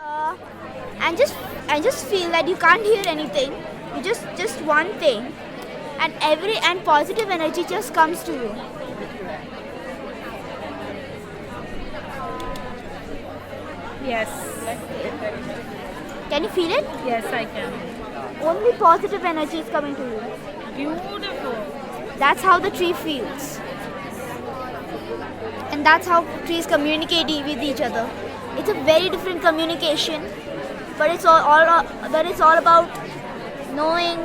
Uh, and just feel that you can't hear anything. You just one thing, and positive energy just comes to you. Yes. Can you feel it? Yes, I can. Only positive energy is coming to you. Beautiful. That's how the tree feels. And that's how trees communicate with each other. It's a very different communication, but it's all about knowing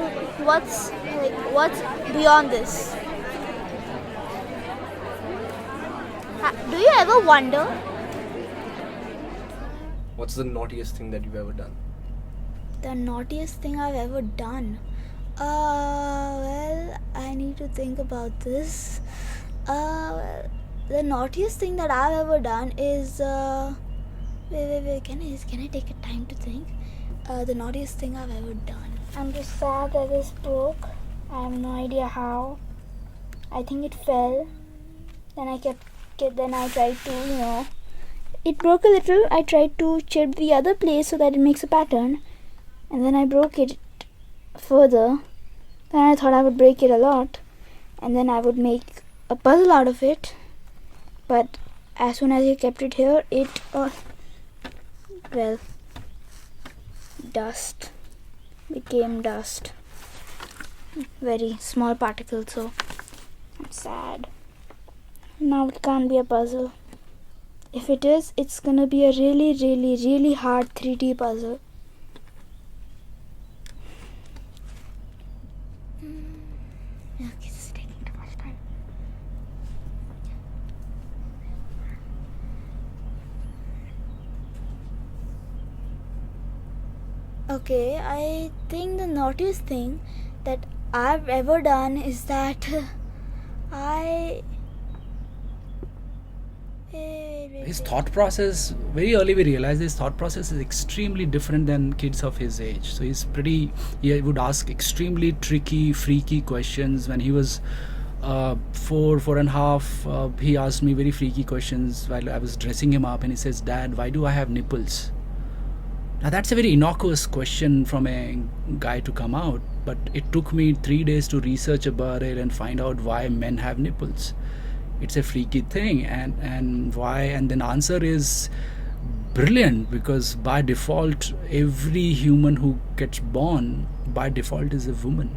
what's beyond this. Do you ever wonder? What's the naughtiest thing that you've ever done? The naughtiest thing I've ever done. Well, I need to think about this. Well, the naughtiest thing that I've ever done is wait. Can I take a time to think? The naughtiest thing I've ever done. I'm just sad that this broke. I have no idea how. I think it fell. Then I kept it. Then I tried to, it broke a little. I tried to chip the other place so that it makes a pattern, and then I broke it further. Then I thought I would break it a lot, and then I would make a puzzle out of it. But as soon as I kept it here, dust became dust. Very small particles, so I'm sad. Now it can't be a puzzle. If it is, it's gonna be a really, really, really hard 3D puzzle. Okay, this is taking too much time. Okay, I think the naughtiest thing that I've ever done is that his thought process, very early we realized his thought process is extremely different than kids of his age. So he would ask extremely tricky, freaky questions. When he was 4.5, he asked me very freaky questions while I was dressing him up, and he says, "Dad, why do I have nipples?" Now that's a very innocuous question from a guy to come out, but it took me 3 days to research about it and find out why men have nipples. It's a freaky thing, and why, and then answer is brilliant, because by default every human who gets born by default is a woman,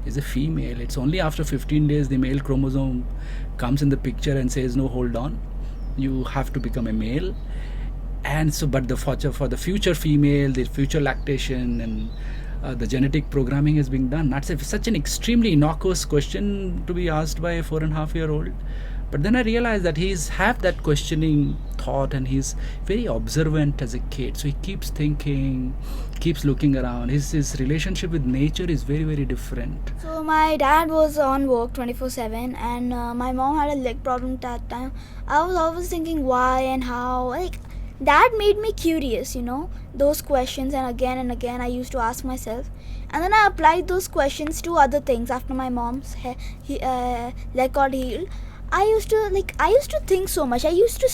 is a female. It's only after 15 days the male chromosome comes in the picture and says, no, hold on, you have to become a male. And so, but for the future female, the future lactation and the genetic programming is being done. That's such an extremely innocuous question to be asked by a 4.5-year-old. But then I realized that he's have that questioning thought, and he's very observant as a kid. So he keeps thinking, keeps looking around. His relationship with nature is very, very different. So my dad was on work 24/7, and my mom had a leg problem at that time. I was always thinking why and how. That made me curious, those questions, and again I used to ask myself. And then I applied those questions to other things after my mom's leg got healed. I used to think so much. I used to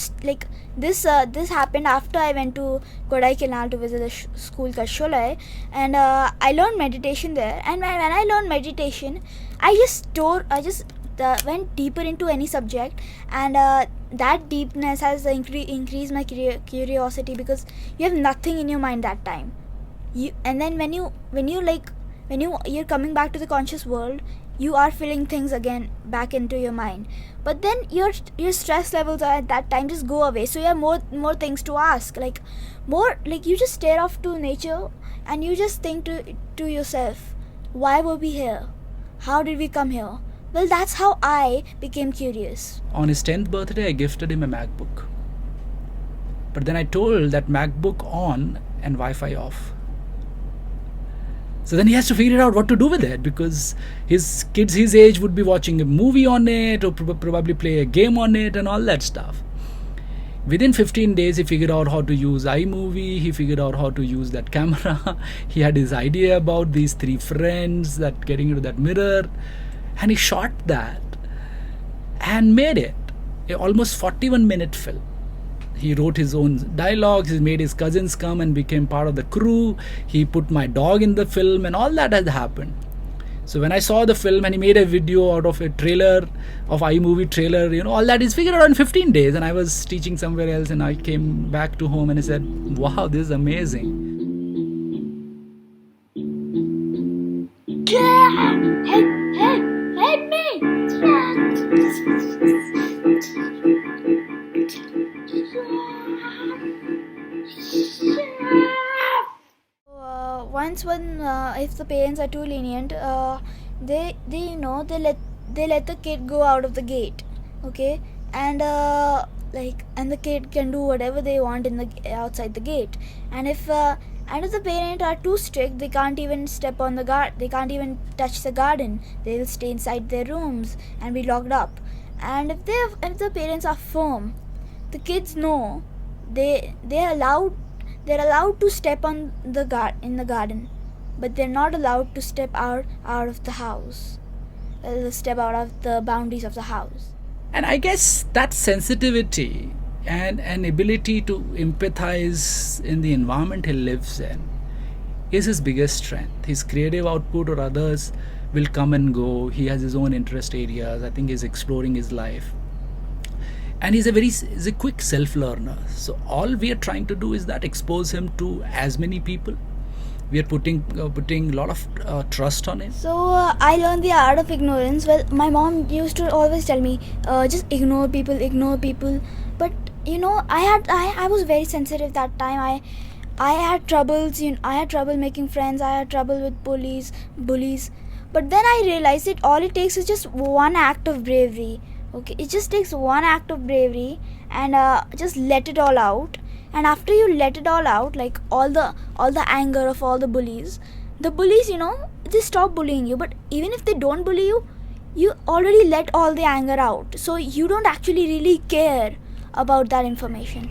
this happened after I went to Kodaikanal to visit the school called Sholai, and I learned meditation there. And when I learned meditation, I just went deeper into any subject, and that deepness has increased my curiosity, because you have nothing in your mind that time. And then when you're coming back to the conscious world, you are feeling things again back into your mind, but then your stress levels at that time just go away, so you have more things to ask, you just stare off to nature, and you just think to yourself, why were we here, how did we come here? Well, that's how I became curious. On his 10th birthday, I gifted him a MacBook, but then I told that MacBook on and Wi-Fi off. So then he has to figure out what to do with it, because his kids his age would be watching a movie on it, or probably play a game on it and all that stuff. Within 15 days, he figured out how to use iMovie, he figured out how to use that camera, he had his idea about these 3 friends, that getting into that mirror, and he shot that and made it. A almost 41-minute film. He wrote his own dialogues, he made his cousins come and became part of the crew. He put my dog in the film, and all that has happened. So when I saw the film and he made a video out of a trailer, of iMovie trailer, all that is figured out in 15 days. And I was teaching somewhere else and I came back to home and he said, wow, this is amazing. Help me! Once when if the parents are too lenient, they let the kid go out of the gate, okay, and and the kid can do whatever they want in the outside the gate, and if the parents are too strict, they can't even step on the garden, they can't even touch the garden, they'll stay inside their rooms and be locked up. And if the parents are firm, the kids know they're allowed to step on in the garden, but they're not allowed to step out of the house, step out of the boundaries of the house. And I guess that sensitivity and an ability to empathize in the environment he lives in is his biggest strength. His creative output or others will come and go. He has his own interest areas. I think he's exploring his life. And he's a quick self-learner. So all we are trying to do is that expose him to as many people. We are putting a lot of trust on him. So I learned the art of ignorance. Well, my mom used to always tell me, just ignore people. But I was very sensitive that time. I had troubles. I had trouble making friends. I had trouble with bullies. But then I realized that all it takes is just one act of bravery. Okay, it just takes one act of bravery, and just let it all out. And after you let it all out, like all the anger of all the bullies, they stop bullying you. But even if they don't bully you, you already let all the anger out, so you don't actually really care about that information.